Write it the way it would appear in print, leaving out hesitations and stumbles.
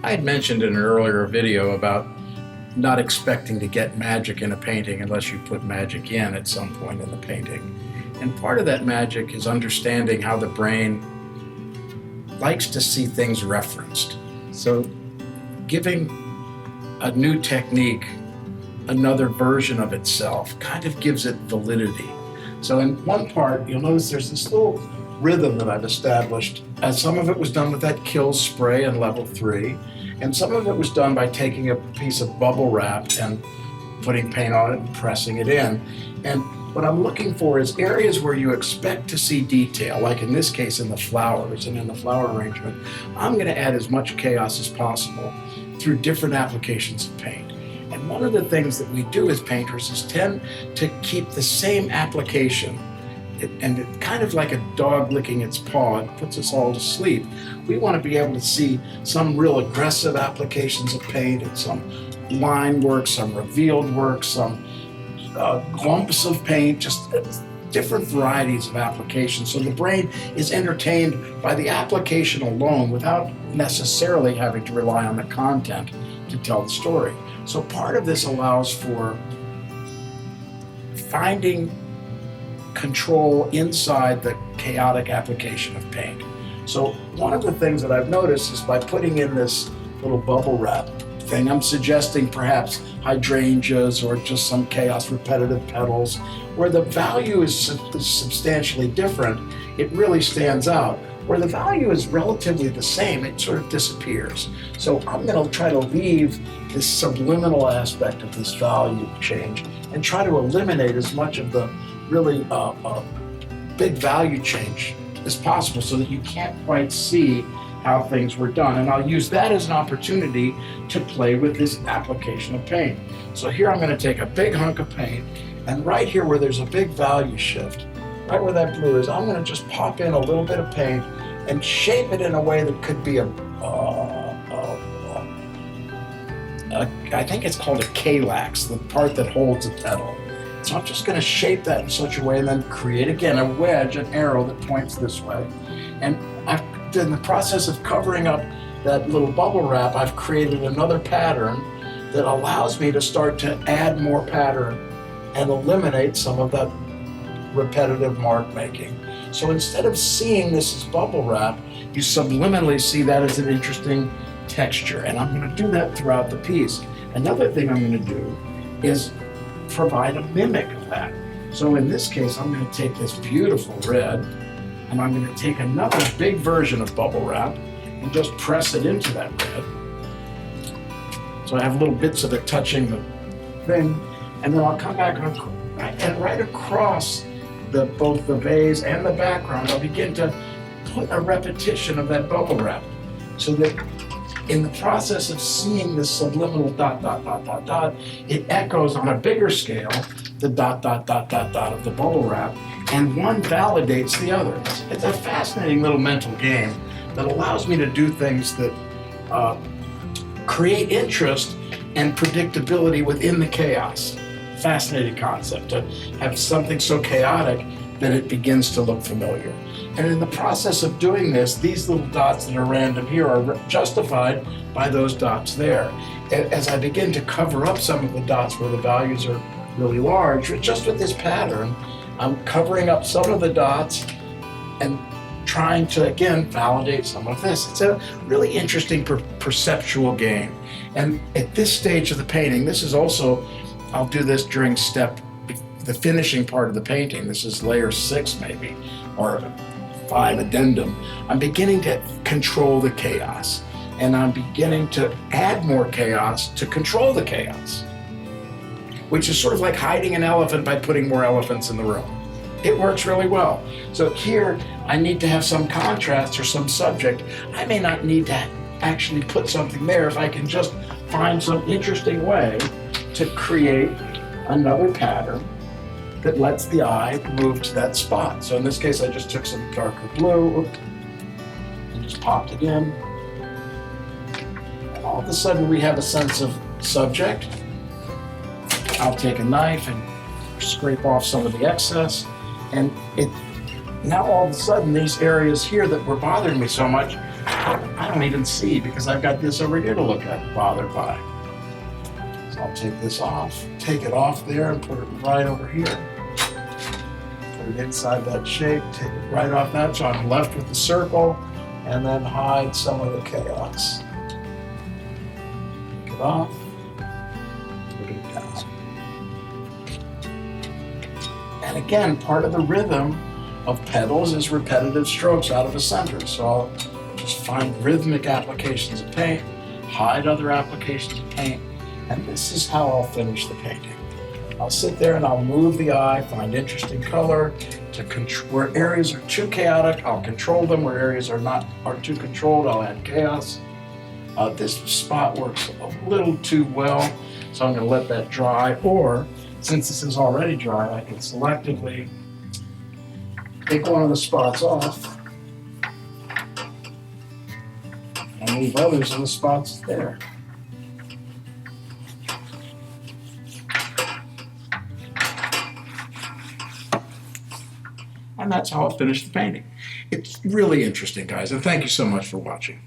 I had mentioned in an earlier video about not expecting to get magic in a painting unless you put magic in at some point in the painting. And part of that magic is understanding how the brain likes to see things referenced. So giving a new technique another version of itself kind of gives it validity. So in one part, you'll notice there's this little rhythm that I've established. Some of it was done with that Kilz spray in level 3, and some of it was done by taking a piece of bubble wrap and putting paint on it and pressing it in. And what I'm looking for is areas where you expect to see detail, like in this case in the flowers and in the flower arrangement. I'm going to add as much chaos as possible through different applications of paint. And one of the things that we do as painters is tend to keep the same application. And it kind of like a dog licking its paw, it puts us all to sleep. We want to be able to see some real aggressive applications of paint and some line work, some revealed work, some clumps of paint, just different varieties of applications. So the brain is entertained by the application alone without necessarily having to rely on the content to tell the story. So part of this allows for finding control inside the chaotic application of paint. So one of the things that I've noticed is by putting in this little bubble wrap thing, I'm suggesting perhaps hydrangeas or just some chaos repetitive petals, where the value is substantially different. It really stands out. Where the value is relatively the same, it sort of disappears. So I'm going to try to leave this subliminal aspect of this value change and try to eliminate as much of the really big value change as possible so that you can't quite see how things were done. And I'll use that as an opportunity to play with this application of paint. So here I'm going to take a big hunk of paint, and right here where there's a big value shift, right where that blue is, I'm going to just pop in a little bit of paint and shape it in a way that could be I think it's called a calyx, the part that holds a petal. So I'm just going to shape that in such a way and then create again a wedge, an arrow that points this way. And in the process of covering up that little bubble wrap, I've created another pattern that allows me to start to add more pattern and eliminate some of that repetitive mark making. So instead of seeing this as bubble wrap, you subliminally see that as an interesting texture. And I'm going to do that throughout the piece. Another thing I'm going to do is provide a mimic of that. So in this case, I'm going to take this beautiful red and I'm going to take another big version of bubble wrap and just press it into that red. So I have little bits of it touching the thing, and then I'll come back and right across both the vase and the background, I'll begin to put a repetition of that bubble wrap so that in the process of seeing this subliminal dot, dot, dot, dot, dot, it echoes on a bigger scale the dot, dot, dot, dot, dot of the bubble wrap, and one validates the other. It's a fascinating little mental game that allows me to do things that create interest and predictability within the chaos. Fascinating concept, to have something so chaotic that it begins to look familiar. And in the process of doing this, these little dots that are random here are justified by those dots there. As I begin to cover up some of the dots where the values are really large, just with this pattern, I'm covering up some of the dots and trying to, again, validate some of this. It's a really interesting perceptual game. And at this stage of the painting, this is also, I'll do this during the finishing part of the painting. This is layer 6 maybe, or 5 addendum. I'm beginning to control the chaos, and I'm beginning to add more chaos to control the chaos, which is sort of like hiding an elephant by putting more elephants in the room. It works really well. So here, I need to have some contrast or some subject. I may not need to actually put something there if I can just find some interesting way to create another pattern that lets the eye move to that spot. So in this case, I just took some darker blue and just popped it in. And all of a sudden, we have a sense of subject. I'll take a knife and scrape off some of the excess. And now all of a sudden, these areas here that were bothering me so much I don't even see because I've got this over here to look at, bothered by. So I'll take this off, take it off there and put it right over here. Put it inside that shape, take it right off that, so I'm left with the circle, and then hide some of the chaos. Take it off, put it down. And again, part of the rhythm of pedals is repetitive strokes out of the center. So I'll just find rhythmic applications of paint, hide other applications of paint, and this is how I'll finish the painting. I'll sit there and I'll move the eye, find interesting color. Where areas are too chaotic, I'll control them. Where areas are too controlled, I'll add chaos. This spot works a little too well, so I'm going to let that dry. Or, since this is already dry, I can selectively take one of the spots off and leave others in the spots there. And that's how I'll finish the painting. It's really interesting, guys, and thank you so much for watching.